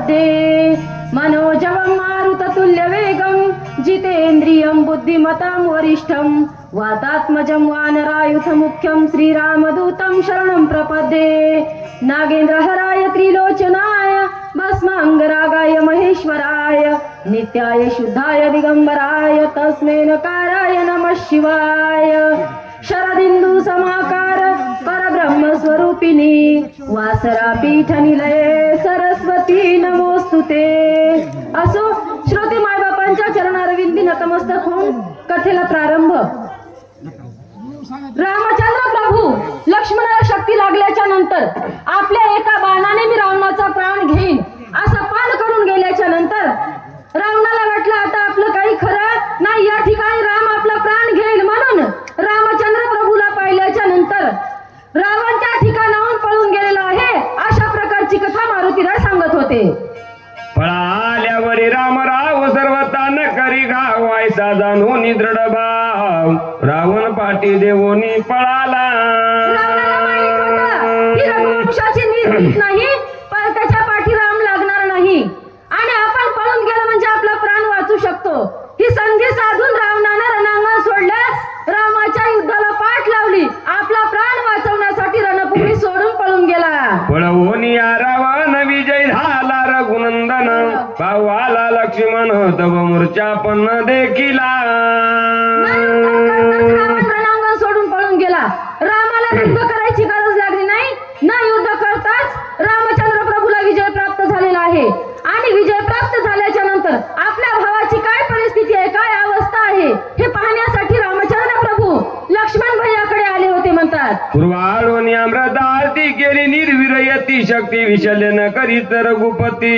प्रपद्ये मनोजवं मारुततुल्यवेगं जितेन्द्रियं बुद्धिमतां वरिष्ठं वातात्मजं वानरायुधमुख्यं श्रीरामदूतं शरणं प्रपद्ये नागेन्द्रहराय त्रिलोचनाय भस्मांगरागाय महेश्वराय नित्याय शुद्धाय दिगंबराय तस्मै नकाराय नमः शिवाय शरदिंदू समाकार परब्रह्म स्वरूपिणी वासरा पीठ निलये सरस्वती नमोस्तुते। असो श्रोते मायबापांच्या चरणारविंदी नतमस्तक होऊन कथेला प्रारंभ। रामचंद्र प्रभू लक्ष्मणाला शक्ती लागल्याच्या नंतर आपल्या एका बाणाने मी रावणाचा प्राण घेईन असं पान करून गेल्याच्या नंतर रावणाला वाटलं आता आपलं काही खरं नाही, या ठिकाणी राम आपला प्राण घेईल, म्हणून रामचंद्र प्रभूला पाहिल्याच्या नंतर रावण त्या ठिकाणाहून पळून गेलेला आहे अशा प्रकारची कथा मारुतीराय सांगत होते। पळाल्यावरी रामराव सर्वतान करी गावायचा जाणून दृढ भाव रावण पाठी देवोनी पळाला। रावणाला माहित होतं की रघुवंशाची नीत नाही, पण त्याच्या पाठी राम लागणार नाही आणि आपण पळून गेलो म्हणजे आपला प्राण वाचू शकतो। ही संधी साधून रावणानं रणांगण सोडलं, रामाच्या युद्धाला पाठ लावली, आपला प्राण वाचवण्यासाठी रणभूमी सोडून पळून गेला। पळवून या रावण विजय झाला रघुनंदन पावाला लक्ष्मण तव मूर्छा पण देखिला। रावण रणांगण सोडून पळून गेला, रामाला युद्ध करायची गरज लागली नाही, न युद्ध करताच रामचंद्र प्रभूला विजय प्राप्त झालेला आहे आणि विजय प्राप्त झाल्याच्या नंतर आपल्या भावाची काय परिस्थिती आहे, काय अवस्था आहे हे पाहण्यासाठी रामचंद्र प्रभू लक्ष्मण भैयाकडे आले होते म्हणतात। पूर्वाळून अमृत आरती केली निर्वीर यती शक्ती विशल्य न करीत रघुपती